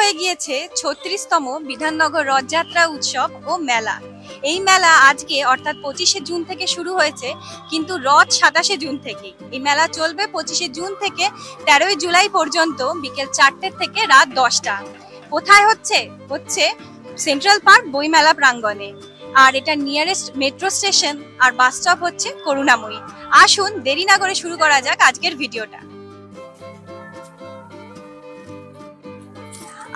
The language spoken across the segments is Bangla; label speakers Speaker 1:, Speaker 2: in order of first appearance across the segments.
Speaker 1: হয়ে গিয়েছে ৩৬তম বিধাননগর রথযাত্রা উৎসব ও মেলা। এই মেলা আজকে অর্থাৎ ২৫শে জুন থেকে শুরু হয়েছে, কিন্তু রথ ২৭শে জুন থেকে। এই মেলা চলবে ২৫শে জুন থেকে ১৩ই জুলাই পর্যন্ত বিকেল ৪টে থেকে রাত ১০টা। কোথায় হচ্ছে? সেন্ট্রাল পার্ক বইমেলা প্রাঙ্গণে। আর এটা নিয়ারেস্ট মেট্রো স্টেশন আর বাস স্টপ হচ্ছে করুণাময়ী। আসুন দেরি না করে শুরু করা যাক আজকের ভিডিওটা।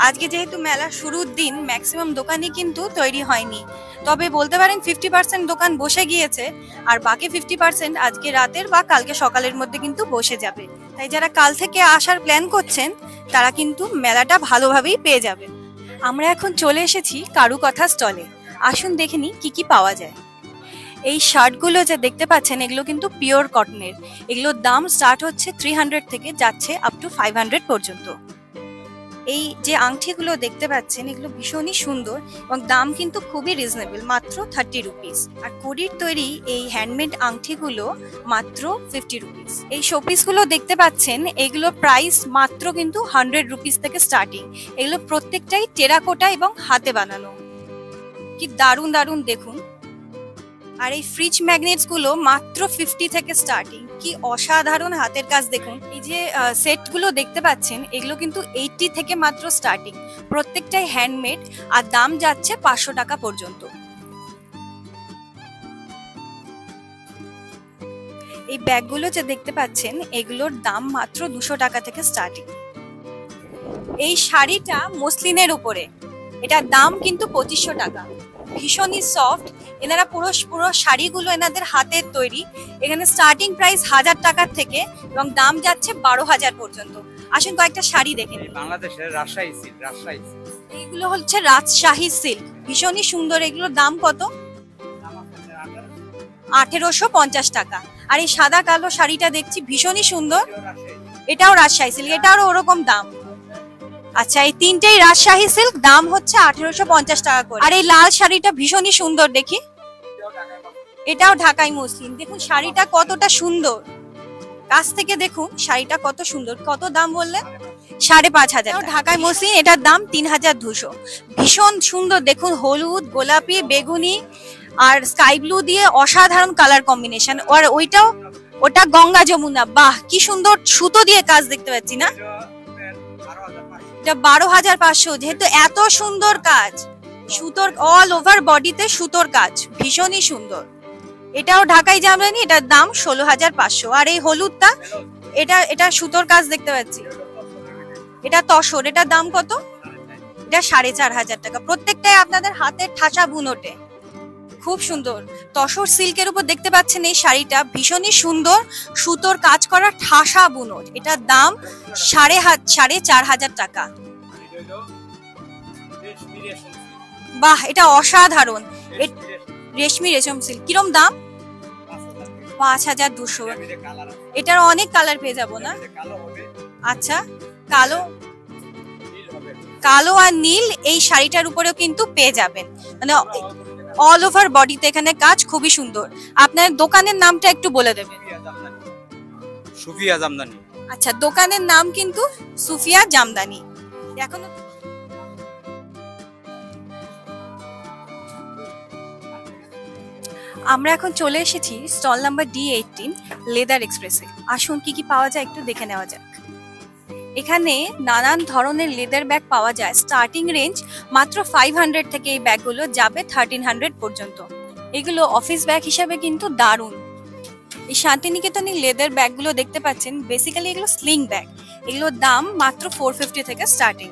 Speaker 1: আজকে যেহেতু মেলার শুরুর দিন, ম্যাক্সিমাম দোকানই কিন্তু তৈরি হয়নি, তবে বলতে পারেন 50% দোকান বসে গিয়েছে, আর বাকি 50% আজকে রাতের বা কালকে সকালের মধ্যে কিন্তু বসে যাবে। তাই যারা কাল থেকে আসার প্ল্যান করছেন তারা কিন্তু মেলাটা ভালোভাবেই পেয়ে যাবেন। আমরা এখন চলে এসেছি কারুকথা স্টলে। আসুন দেখে নিই কি কি পাওয়া যায়। এই শার্টগুলো যে দেখতে পাচ্ছেন এগুলো কিন্তু পিওর কটনের। এগুলোর দাম স্টার্ট হচ্ছে 300 থেকে যাচ্ছে আপ টু 500 পর্যন্ত। এই যে আংটিগুলো দেখতে পাচ্ছেন এগুলো ভীষণই সুন্দর এবং দাম কিন্তু খুবই রিজনেবল, মাত্র 30 রুপিস। আর কড়ির তৈরি এই হ্যান্ডমেড আংটিগুলো মাত্র 50 রুপিস। এই শোপিসগুলো দেখতে পাচ্ছেন এগুলো প্রাইস মাত্র কিন্তু 100 রুপিস থেকে স্টার্টিং। এগুলো প্রত্যেকটাই টেরাকোটা এবং হাতে বানানো। কি দারুণ দারুণ দেখুন। আর এই ফ্রিজ ম্যাগনেটস গুলো মাত্র 50 থেকে স্টার্টিং। কি অসাধারণ হাতের কাজ দেখুন। এই যে সেট গুলো দেখতে পাচ্ছেন এগুলো কিন্তু 80 থেকে মাত্র স্টার্টিং। প্রত্যেকটাই হ্যান্ডমেড আর দাম যাচ্ছে 500 টাকা পর্যন্ত। এই ব্যাগগুলো যে দেখতে পাচ্ছেন এগুলোর দাম মাত্র 200 টাকা থেকে স্টার্টিং। এই শাড়িটা মসলিনের উপরে, এটার দাম কিন্তু 2500 টাকা। ভীষণই সফট। এনারা পুরো শাড়িগুলো এনাদের হাতের তৈরি। এখানে স্টার্টিং প্রাইস 1000 টাকার থেকে এবং দাম যাচ্ছে 12,000 পর্যন্ত। আসুন কয়েকটা শাড়ি দেখে নিন।
Speaker 2: বাংলাদেশের রাজশাহী সিল্ক।
Speaker 1: এইগুলো হচ্ছে রাজশাহী সিল্ক, ভীষণই সুন্দর। এগুলোর দাম কত? 1850 টাকা। আর এই সাদা কালো শাড়িটা দেখছি ভীষণই সুন্দর, এটাও রাজশাহী সিল্ক, এটারও ওরকম দাম। আচ্ছা, এই তিনটেই রাজশাহী সিল্ক, দাম হচ্ছে 1850 টাকা করে। আর এই লাল শাড়িটা ভীষণই সুন্দর দেখি, এটাও ঢাকাই মসলিন। দেখুন শাড়িটা কতটা সুন্দর, কাছ থেকে দেখুন শাড়িটা কত সুন্দর। কত দাম বললেন? 5,500। ঢাকাই মসলিন, এটার দাম 3200। ভীষণ সুন্দর দেখুন, হলুদ, গোলাপি, বেগুনি আর স্কাই ব্লু দিয়ে অসাধারণ কালার কম্বিনেশন। আর ওটা গঙ্গা যমুনা। বাহ, কি সুন্দর সুতো দিয়ে কাজ দেখতে পাচ্ছি না? 12,500। যেহেতু এত সুন্দর কাজ, সুতোর অল ওভার বডিতে সুতোর কাজ, ভীষণই সুন্দর। এটাও ঢাকাই জামদানি, এটার দাম 16,500। আর এই হলুদটা, এটা সুতোর কাজ দেখতে পাচ্ছি, এটা তসর, এটার দাম কত? এটা 4,500 টাকা। প্রত্যেকটাই আপনাদের হাতের ঠাসা বুনটে, খুব সুন্দর। তসর সিল্কের উপর দেখতে পাচ্ছেন এই শাড়িটা, ভীষণই সুন্দর সুতোর কাজ করা ঠাসা বুনট। এটার দাম 4,500 টাকা। বাহ, এটা অসাধারণ। রেশমি রেশম সিল্ক, কিরম দাম? 5,200। এটার অনেক কালার পেয়ে যাবো না? আচ্ছা, কালো আর নীল এই শাড়িটার উপরেও কিন্তু পেয়ে যাবেন। মানে অল ওভার বডিতে এখানে কাজ, খুবই সুন্দর। আপনার দোকানের নামটা একটু বলে দেবেন।
Speaker 2: সুফিয়া জামদানি।
Speaker 1: আচ্ছা, দোকানের নাম কিন্তু সুফিয়া জামদানি। এখনো আমরা এখন চলে এসেছি স্টল নাম্বার D18 লেদার এক্সপ্রেসে। আসুন কি কি পাওয়া যায় একটু দেখে নেওয়া যাক। এখানে নানান ধরনের লেদার ব্যাগ পাওয়া যায়। স্টার্টিং রেঞ্জ মাত্র 500 থেকে এই ব্যাগগুলো যাবে 1300 পর্যন্ত। এগুলো অফিস ব্যাগ হিসাবে কিন্তু দারুণ। এই শান্তিনিকেতনের লেদার ব্যাগগুলো দেখতে পাচ্ছেন, বেসিক্যালি এগুলো স্লিং ব্যাগ। এগুলোর দাম মাত্র 450 থেকে স্টার্টিং।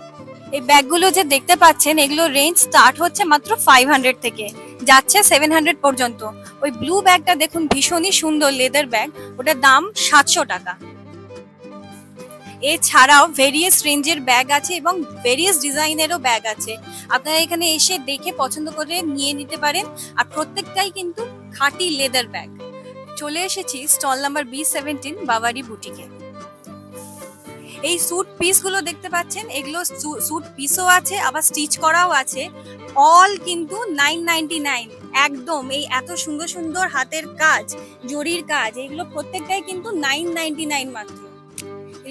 Speaker 1: এই ব্যাগগুলো যে দেখতে পাচ্ছেন এগুলো রেঞ্জ স্টার্ট হচ্ছে মাত্র 500 থেকে, যাচ্ছে 700 পর্যন্ত। ওই ব্লু ব্যাগটা দেখুন, ভীষণই সুন্দর লেদার ব্যাগ, ওটার দাম 700 টাকা। এছাড়াও ভেরিয়াস রেঞ্জের ব্যাগ আছে এবং ভেরিয়াস ডিজাইনেরও ব্যাগ আছে। আপনারা এখানে এসে দেখে পছন্দ করে নিয়ে নিতে পারেন। আর প্রত্যেকটাই কিন্তু খাঁটি লেদার ব্যাগ। চলে এসেছি স্টল নাম্বার B17 বাওয়ারি বুটিকে। এই স্যুট পিস গুলো দেখতে পাচ্ছেন, এগুলো স্যুট পিসও আছে আবার স্টিচ করাও আছে। অল কিন্তু 999 একদম। এই এত সুন্দর সুন্দর হাতের কাজ, জরির কাজ, এগুলো প্রত্যেকটাই কিন্তু 999 মাত্র।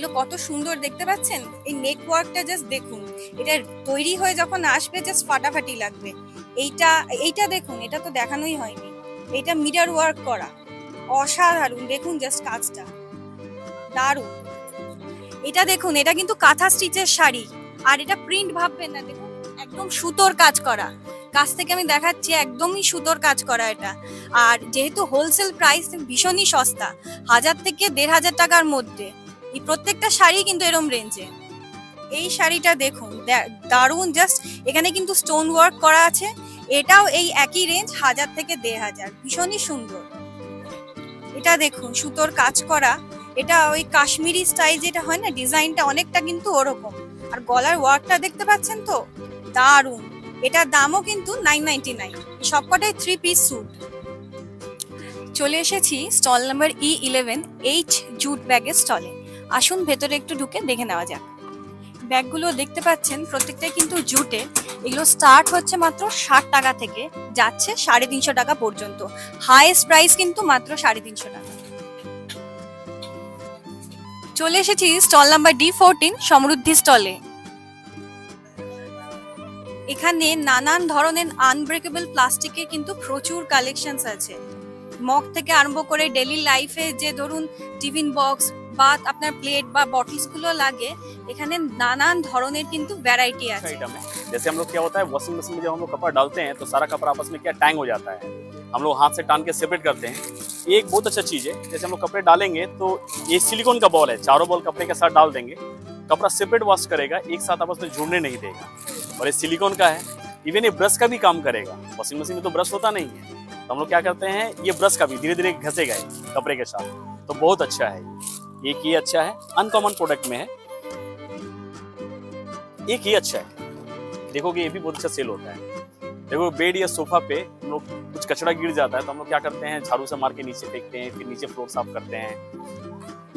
Speaker 1: এগুলো কত সুন্দর দেখতে পাচ্ছেন। এই নেক ওয়ার্কটা জাস্ট দেখুন, এটা তৈরি হয়ে যখন আসবে জাস্ট ফাটাফাটি লাগবে। এইটা দেখুন, এটা তো দেখানোই হয়নি, এটা মিরর ওয়ার্ক করা, অসাধারণ। দেখুন জাস্ট কাজটা দারুণ। এটা দেখুন, এটা কিন্তু কাঁথা স্টিচের শাড়ি, আর এটা প্রিন্ট ভাববেন না, দেখুন একদম সুতোর কাজ করা। কাছ থেকে আমি দেখাচ্ছি, একদমই সুতোর কাজ করা এটা। আর যেহেতু হোলসেল প্রাইস ভীষণই সস্তা, 1000 থেকে 1500 টাকার মধ্যে এই প্রত্যেকটা শাড়ি কিন্তু এরম রেঞ্জে। এই শাড়িটা দেখুন দারুণ, জাস্ট এখানে কিন্তু স্টোন ওয়ার্ক করা আছে, এটাও এই একই রেঞ্জ 1000 থেকে 1500, ভীষণই সুন্দর। এটা দেখুন সুতোর কাজ করা, এটা ওই কাশ্মীরি স্টাইল যেটা হয় না, ডিজাইনটা অনেকটা কিন্তু ওরকম। আর গলার ওয়ার্কটা দেখতে পাচ্ছেন তো, দারুণ। এটার দামও কিন্তু 999, সবকটাই 3 পিস স্যুট। চলে এসেছি stall number E11 H jute ব্যাগের স্টলে। আসুন ভেতরে একটু ঢুকে দেখে নেওয়া যাক। ব্যাগগুলো দেখতে পাচ্ছেন প্রত্যেকটাই কিন্তু জুটে। এগুলো স্টার্ট হচ্ছে মাত্র 60 টাকা থেকে, যাচ্ছে 350 টাকা পর্যন্ত। হাইয়েস্ট প্রাইস কিন্তু মাত্র 350 টাকা। চলে এসেছি স্টল নাম্বার D14 সমৃদ্ধি স্টলে। এখানে নানান ধরনের আনব্রেকেবল প্লাস্টিকের কিন্তু প্রচুর কালেকশনস আছে। মগ থেকে আরম্ভ করে ডেইলি লাইফে যে ধরুন টিফিন বক্স বা আপনার প্লেট বা বটলস গুলো লাগে, এখানে নানান ধরনের কিন্তু ভ্যারাইটি আছে।
Speaker 3: जैसे हम लोग क्या होता है वॉशिंग मशीन में जब हम लोग कपड़ा डालते हैं तो सारा कपड़ा आपस में क्या टैंग हो जाता है, हम लोग हाथ से टान के सेपरेट करते हैं। ये एक बहुत अच्छा चीज है। जैसे हम लोग कपड़े डालेंगे तो ये सिलिकॉन का बॉल है, चारों बॉल कपड़े के साथ डाल देंगे, कपड़ा सेपरेट वॉश करेगा, एक साथ आपस में जुड़ने नहीं देगा। और ये सिलिकॉन का है। इवन ये ब्रश का भी काम करेगा। वॉशिंग मशीन में तो ब्रश होता नहीं है, तो हम लोग क्या करते हैं ये ब्रश का भी धीरे धीरे घसेगा कपड़े के साथ, तो बहुत अच्छा है। एक ये अच्छा है, अनकॉमन प्रोडक्ट में है। एक ये अच्छा है, देखोगे ये भी बहुत अच्छा सेल होता है। देखो बेड या सोफा पे हम लोग कुछ कचरा गिर जाता है तो हम लोग क्या करते हैं झाड़ू से मार के नीचे फेंकते हैं, फिर नीचे फ्लोर साफ करते हैं।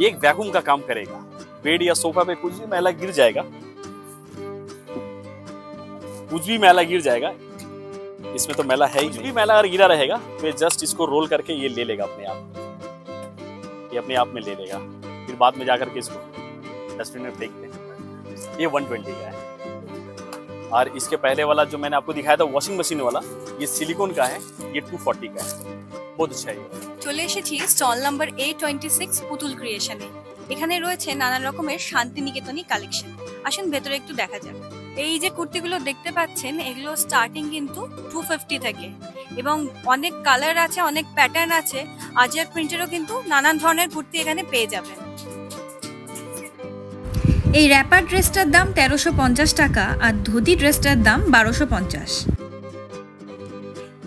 Speaker 3: ये एक वैक्यूम का काम करेगा। बेड या सोफा पे कुछ भी मैला गिर जाएगा, इसमें तो मैला है ही, कुछ भी मैला अगर गिरा रहेगा तो जस्ट इसको रोल करके ये ले लेगा अपने आप, ये अपने आप में ले लेगा, फिर बाद में जाकर के इसको डस्टबिन में फेंक दें। ये 120 का है। और इसके पहले वाला जो मैंने आपको दिखाया था वॉशिंग मशीन वाला, ये सिलिकॉन का है, ये 240 का है, बहुत अच्छा है।
Speaker 1: চলে এসেছি স্টল নাম্বার A26 পুতুল ক্রিয়েশনে। এখানে রয়েছে নানান রকমের শান্তিনিকেতনী কালেকশন। আসুন ভেতরে একটু দেখা যাক। এই যে কুর্তিগুলো দেখতে পাচ্ছেন, এগুলো স্টার্টিং কিন্তু 250 থেকে, এবং অনেক কালার আছে, অনেক প্যাটার্ন আছে। আজরাক প্রিন্টেরও কিন্তু নানান ধরনের কুর্তি এখানে পেয়ে যাবেন। এই র্যাপার ড্রেসটার দাম 1350 টাকা, আর ধুতি ড্রেসটার দাম 1250।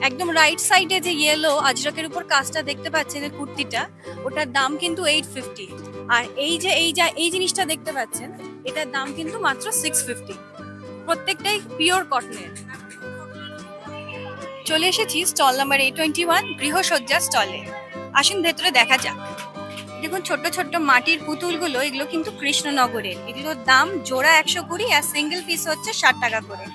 Speaker 1: একদম রাইট সাইডে যে ইয়েলো আজরাকের উপর কাজটা দেখতে পাচ্ছেন, এই কুর্তিটা, ওটার দাম কিন্তু 850। আর এই জিনিসটা দেখতে পাচ্ছেন, এটার দাম কিন্তু মাত্র 650। প্রত্যেকটাই পিওর কটনের। চলে এসেছি স্টল নাম্বার A21 গৃহসজ্জা স্টলে। আসুন ভেতরে দেখা যাক। দেখুন ছোট ছোট মাটির পুতুলগুলো, এগুলো কিন্তু কৃষ্ণনগরের। এগুলোর দাম জোড়া 120 আর সিঙ্গেল পিস হচ্ছে 60 টাকা করে।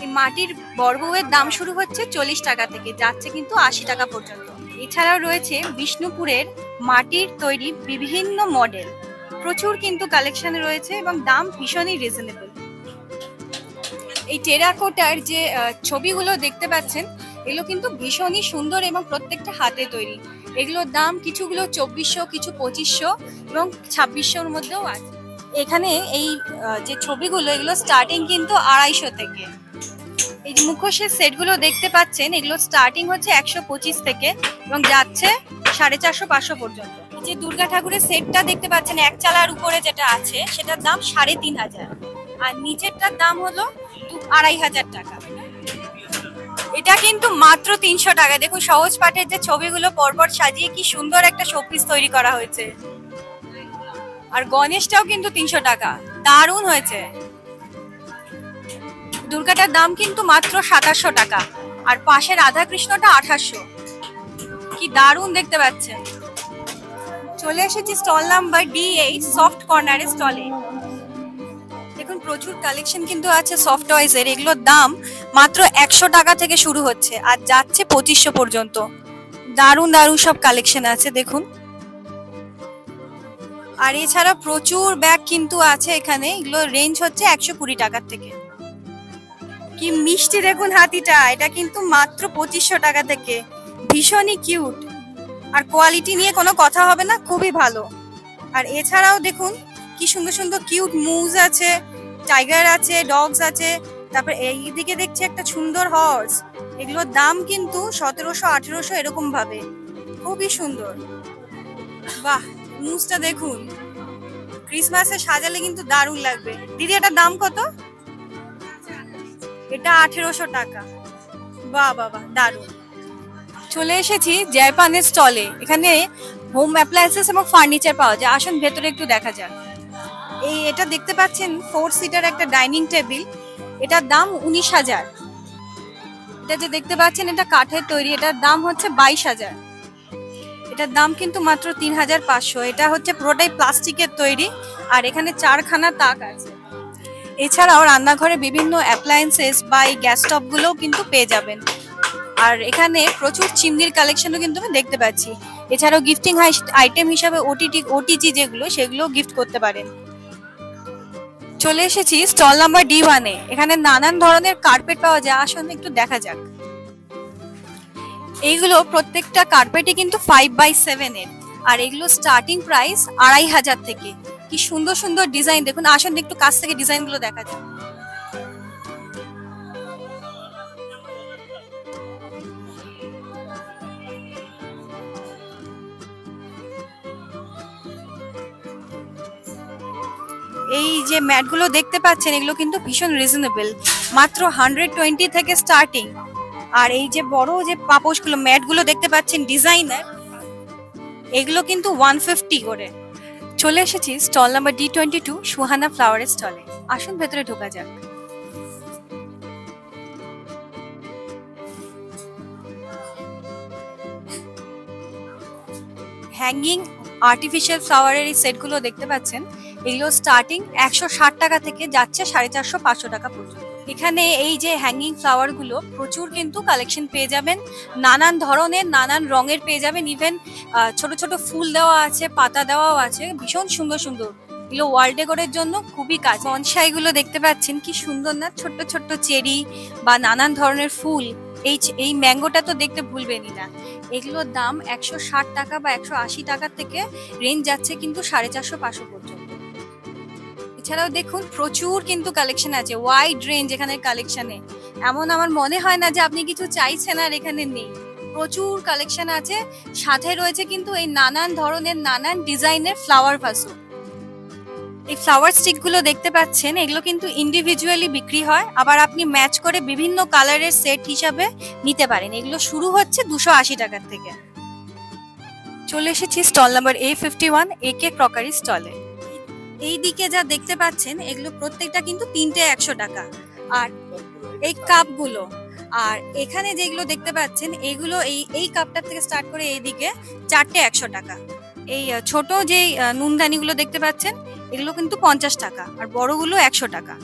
Speaker 1: এই মাটির বড়বউয়ের দাম শুরু হচ্ছে 40 টাকা থেকে, যাচ্ছে কিন্তু 80 টাকা পর্যন্ত। এছাড়াও রয়েছে বিষ্ণুপুরের মাটির তৈরি বিভিন্ন মডেল, প্রচুর কিন্তু কালেকশন রয়েছে এবং দাম ভীষণই রিজনেবল। এই টেরাকোটার যে ছবিগুলো দেখতে পাচ্ছেন, এগুলো কিন্তু ভীষণই সুন্দর এবং প্রত্যেকটা হাতে তৈরি। এগুলোর দাম কিছুগুলো 2400, কিছু 2500 এবং 2600-র মধ্যেও আছে। এখানে এই যে ছবিগুলো, এগুলো স্টার্টিং কিন্তু 250 থেকে। এই যে মুখোশের সেটগুলো দেখতে পাচ্ছেন, এগুলো স্টার্টিং হচ্ছে 125 থেকে এবং যাচ্ছে 450-500 পর্যন্ত। এই যে দুর্গা ঠাকুরের সেটটা দেখতে পাচ্ছেন, এক চালার উপরে যেটা আছে, সেটার দাম 3500, আর নিচেরটার দাম হলো 2500 টাকা। এটা কিন্তু মাত্র 300 টাকা। দেখুন সহজ পাঠের যে ছবিগুলো পরপর সাজিয়ে কি সুন্দর একটা শোপিস তৈরি করা হয়েছে। আর গণেশটাও কিন্তু 300 টাকা, দারুণ হয়েছে। দুর্গাটার দাম কিন্তু মাত্র 2700 টাকা, আর পাশে রাধা কৃষ্ণটা 2800। কি দারুণ দেখতে পাচ্ছেন। চলে এসেছি স্টল নাম্বার D8 সফট কর্নারের স্টলে। দেখুন প্রচুর কালেকশন কিন্তু আছে সফট টয়েজের। এগুলোর দাম মাত্র 100 টাকা থেকে শুরু হচ্ছে আর যাচ্ছে 2500 পর্যন্ত। দারুণ দারুণ সব কালেকশন আছে দেখুন। আর এছাড়া প্রচুর ব্যাগ কিন্তু আছে এখানে, এগুলো রেঞ্জ হচ্ছে 120 টাকার থেকে। কি মিষ্টি দেখুন হাতিটা, এটা কিন্তু মাত্র 2500 টাকা থেকে, ভীষণই কিউট। আর কোয়ালিটি নিয়ে কোনো কথা হবে না, খুবই ভালো। আর এছাড়াও দেখুন কি সুন্দর সুন্দর কিউট মুজ আছে, টাইগার আছে, ডগস আছে। তারপর এইদিকে দেখছি একটা সুন্দর হর্স, এগুলোর দাম কিন্তু 1700-1800 এরকম ভাবে, খুবই সুন্দর। বাহ, মুজটা দেখুন, ক্রিসমাসে সাজালে কিন্তু দারুণ লাগবে। দিদি এটার দাম কত? এটা 1800 টাকা। বাহ বাহ বাহ, দারুণ। চলে এসেছি জয়পানের স্টলে, এখানে হোম অ্যাপ্লায়েন্সেস এবং ফার্নিচার পাওয়া যায়। আসুন ভেতরে একটু দেখা যাক। এটা দেখতে পাচ্ছেন 4 সিটার একটা ডাইনিং টেবিল, এটার দাম 19,000। এটা যে দেখতে পাচ্ছেন এটা কাঠের তৈরি, এটার দাম হচ্ছে 22,000। এটার দাম কিন্তু মাত্র 3,500। এটা হচ্ছে পুরোটাই প্লাস্টিকের তৈরি, আর এখানে 4খানা তাক আছে। এছাড়াও রান্নাঘরে বিভিন্ন অ্যাপ্লায়েন্সেস বা এই গ্যাস স্টোভ গুলোও কিন্তু পেয়ে যাবেন। আর এখানে প্রচুর চিমনির কালেকশনও কিন্তু আমি দেখতে পাচ্ছি। এছাড়াও গিফটিং আইটেম হিসাবে ওটিজি যেগুলো, সেগুলো গিফট করতে পারেন। চলে এসেছি স্টল নাম্বার D1-এ, এখানে নানান ধরনের কার্পেট পাওয়া যায়। আসুন একটু দেখা যাক। এইগুলো প্রত্যেকটা কার্পেটই কিন্তু 5x7 এর, আর এগুলো স্টার্টিং প্রাইস 2500 থেকে। কি সুন্দর সুন্দর ডিজাইন দেখুন, আসুন একটু কাছ থেকে ডিজাইন গুলো দেখা যাক। এই যে ম্যাট গুলো দেখতে পাচ্ছেন, এগুলো কিন্তু ভীষণ রিজনেবল, মাত্র 120 থেকে স্টার্টিং। আর এই যে বড় যে পাপোশগুলো, ম্যাট গুলো দেখতে পাচ্ছেন ডিজাইনার, এগুলো কিন্তু 150 করে। চলে এসেছি স্টল নাম্বার D22 সুহানা ফ্লাওয়ারের স্টলে। আসুন ভেতরে ঢোকা যাক। হ্যাঙ্গিং আর্টিফিশিয়াল ফ্লাওয়ারের এই সেটগুলো দেখতে পাচ্ছেন, এগুলো স্টার্টিং 160 টাকা থেকে যাচ্ছে 450-500 টাকা পর্যন্ত। এখানে এই যে হ্যাঙ্গিং ফ্লাওয়ার গুলো প্রচুর কিন্তু কালেকশন পেয়ে যাবেন, নানান ধরনের নানান রঙের পেয়ে যাবেন। ইভেন ছোট ছোট ফুল দেওয়া আছে, পাতা দেওয়াও আছে, ভীষণ সুন্দর সুন্দর। এগুলো ওয়াল ডেকোরের জন্য খুবই কাজ। বনসাই গুলো দেখতে পাচ্ছেন, কি সুন্দর না, ছোট্ট ছোট্ট চেরি বা নানান ধরনের ফুল। এই ম্যাঙ্গোটা তো দেখতে ভুলবেনই না। এগুলোর দাম 160 টাকা বা 180 টাকা থেকে রেঞ্জ যাচ্ছে কিন্তু 450-500 পর্যন্ত। এছাড়াও দেখুন প্রচুর কিন্তু কালেকশন আছে, ওয়াইড রেঞ্জ এখানে কালেকশনে। এমন আমার মনে হয় না যে আপনি কিছু চাইছেন আর এখানে নেই, প্রচুর কালেকশন আছে। সাথে রয়েছে কিন্তু এই নানান ধরনের নানান ডিজাইনের ফ্লাওয়ার ভাসও। এই ফ্লাওয়ার স্টিক গুলো দেখতে পাচ্ছেন, এগুলো কিন্তু ইন্ডিভিজুয়ালি বিক্রি হয়, আবার আপনি ম্যাচ করে বিভিন্ন কালারের সেট হিসাবে নিতে পারেন। এগুলো শুরু হচ্ছে 280 টাকার থেকে। চলে এসেছি stall number A51 AK crockery স্টলে। এই দিকে যা দেখতে পাচ্ছেন, এগুলো প্রত্যেকটা কিন্তু 3টে 100 টাকা। আর এই কাপগুলো, আর এখানে যেগুলো দেখতে পাচ্ছেন, এগুলো এই কাপটার থেকে স্টার্ট করে এইদিকে 4টে 100 টাকা। এই ছোট যে নুনদানিগুলো দেখতে পাচ্ছেন, এগুলো কিন্তু 50 টাকা, আর বড়গুলো 100 টাকা।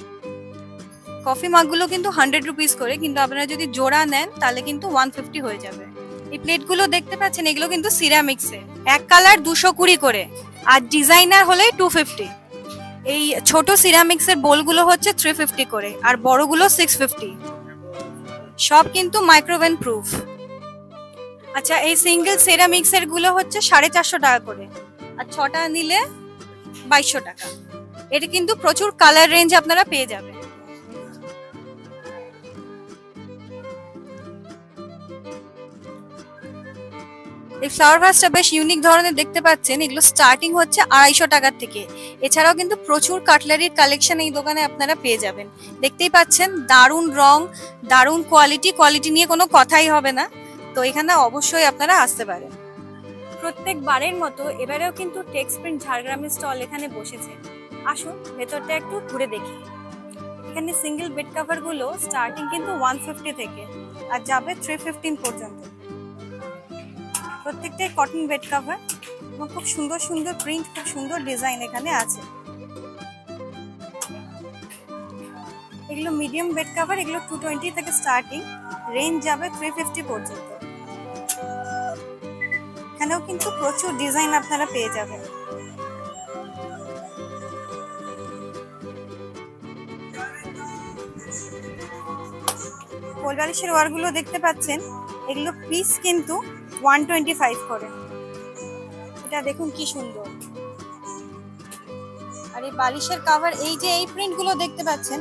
Speaker 1: কফি মাগগুলো কিন্তু 100 রুপিস করে, কিন্তু আপনারা যদি জোড়া নেন তাহলে কিন্তু 150 হয়ে যাবে। এই প্লেটগুলো দেখতে পাচ্ছেন, এগুলো কিন্তু সিরামিক্সের, এক কালার 220 করে, আর ডিজাইনার হলে 250। এই ছোট সিরামিক্সের বোলগুলো হচ্ছে 350 করে, আর বড়গুলো 650। সব কিন্তু মাইক্রোওয়েভ প্রুফ। আচ্ছা, এই সিঙ্গেল সিরামিক্সের গুলো হচ্ছে 450 টাকা করে, আর 6টা নিলে 2200 টাকা। এটা কিন্তু প্রচুর কালার রেঞ্জ আপনারা পেয়ে যাবেন। এই ফ্লাওয়ার ভাসটা বেশ ইউনিক ধরনের দেখতে পাচ্ছেন, এগুলো স্টার্টিং হচ্ছে 250 টাকার থেকে। এছাড়াও কিন্তু প্রচুর কাটলারির কালেকশন এই দোকানে আপনারা পেয়ে যাবেন। দেখতেই পাচ্ছেন, দারুণ রং, দারুণ কোয়ালিটি নিয়ে কোনো কথাই হবে না। তো এখানে অবশ্যই আপনারা আসতে পারেন। প্রত্যেকবারের মতো এবারেও কিন্তু টেক্সপ্রিন্ট ঝাড়গ্রামের স্টল এখানে বসেছে। আসুন ভেতরটা একটু ঘুরে দেখি। এখানে সিঙ্গেল বেড কভার গুলো স্টার্টিং কিন্তু 150 থেকে আর যাবে 315 পর্যন্ত। প্রত্যেকটাই কটন বেড কভার এবং খুব সুন্দর সুন্দর প্রিন্ট, খুব সুন্দর ডিজাইন এখানে আছে। এগুলো মিডিয়াম বেড কভার, এগুলো 220 থেকে স্টার্টিং, রেঞ্জ যাবে 350 পর্যন্ত। এখানেও কিন্তু প্রচুর ডিজাইন আপনারা পেয়ে যাবেন। কোল বালিশের ওয়ারগুলো দেখতে পাচ্ছেন, এগুলো পিস কিন্তু 125 করে। এটা দেখুন কি সুন্দর। আর এই বালিশের কভার, এই যে এই প্রিন্টগুলো দেখতে পাচ্ছেন,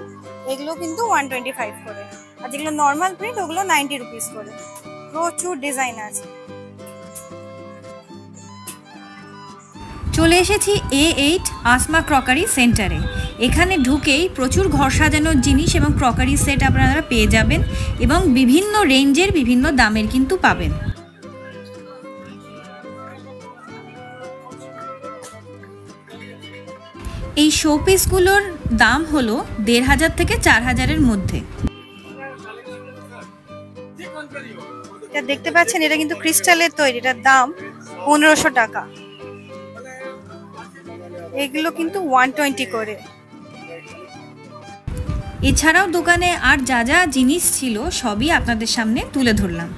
Speaker 1: এগুলো কিন্তু 125 করে। আর যেগুলো নর্মাল প্রিন্ট ওগুলো 90 রুপিস করে। প্রচুর ডিজাইন আছে।
Speaker 4: চলে এসেছি A8 আসমা ক্রকারি সেন্টারে। এখানে ঢুকেই প্রচুর ঘর সাজানোর জিনিস এবং ক্রকারি সেট আপনারা পেয়ে যাবেন এবং বিভিন্ন রেঞ্জের বিভিন্ন দামের কিন্তু পাবেন। এই শোপিসগুলোর দাম হলো 1500 থেকে 4000-এর মধ্যে।
Speaker 1: এটা দেখতে পাচ্ছেন, এটা কিন্তু ক্রিস্টালের তৈরি, এটার দাম 1500 টাকা। এগুলো কিন্তু 120 করে।
Speaker 4: এছাড়াও দোকানে আর যা যা জিনিস ছিল সবই আপনাদের সামনে তুলে ধরলাম।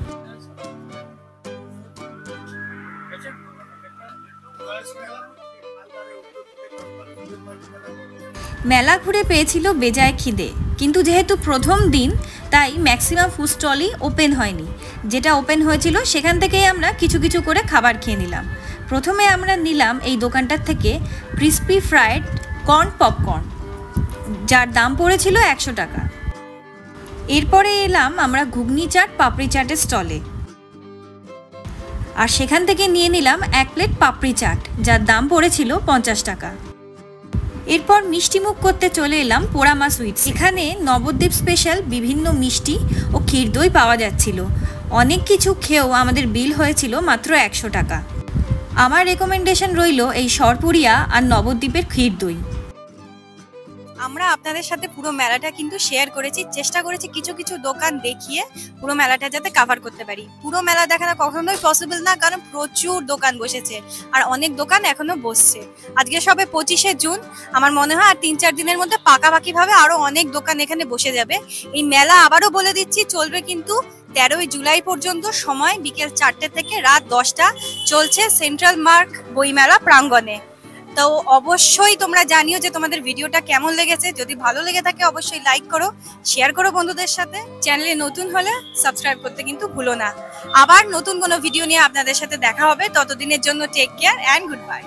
Speaker 4: মেলা ঘুরে পেয়েছিল বেজায় খিদে, কিন্তু যেহেতু প্রথম দিন তাই ম্যাক্সিমাম ফুড স্টলই ওপেন হয়নি। যেটা ওপেন হয়েছিল সেখান থেকেই আমরা কিছু কিছু করে খাবার খেয়ে নিলাম। প্রথমে আমরা নিলাম এই দোকানটার থেকে ক্রিস্পি ফ্রাইড কর্ন পপকর্ন, যার দাম পড়েছিল 100 টাকা। এরপরে এলাম আমরা ঘুগনি চাট পাপড়ি চাটের স্টলে, আর সেখান থেকে নিয়ে নিলাম 1 প্লেট পাপড়ি চাট, যার দাম পড়েছিল 50 টাকা। এরপর মিষ্টি মুখ করতে চলে এলাম পোড়ামা সুইটস। এখানে নবদ্বীপ স্পেশাল বিভিন্ন মিষ্টি ও ক্ষীর দই পাওয়া যাচ্ছিল। অনেক কিছু খেয়েও আমাদের বিল হয়েছিল মাত্র 100 টাকা। আমার রেকমেন্ডেশন রইল এই সরপুরিয়া আর নবদ্বীপের ক্ষীর দই।
Speaker 1: আমরা আপনাদের সাথে পুরো মেলাটা কিন্তু শেয়ার করেছি, চেষ্টা করেছি কিছু কিছু দোকান দেখিয়ে পুরো মেলাটা যাতে কভার করতে পারি। পুরো মেলা দেখানো কখনোই পসিবল না, কারণ প্রচুর দোকান বসেছে আর অনেক দোকান এখনো বসছে। আজকে সবে 25শে জুন, আমার মনে হয় আর 3-4 দিনের মধ্যে পাকাপাকি ভাবে আরো অনেক দোকান এখানে বসে যাবে। এই মেলা আবারও বলে দিচ্ছি চলবে কিন্তু 13ই জুলাই পর্যন্ত, সময় বিকেল 4টে থেকে রাত 10টা, চলছে সেন্ট্রাল মার্ক বইমেলা প্রাঙ্গণে। তো অবশ্যই তোমরা জানিও যে তোমাদের ভিডিওটা কেমন লেগেছে। যদি ভালো লেগে থাকে অবশ্যই লাইক করো, শেয়ার করো বন্ধুদের সাথে। চ্যানেলে নতুন হলে সাবস্ক্রাইব করতে কিন্তু ভুলো না। আবার নতুন কোনো ভিডিও নিয়ে আপনাদের সাথে দেখা হবে। ততদিনের জন্য take care and good bye.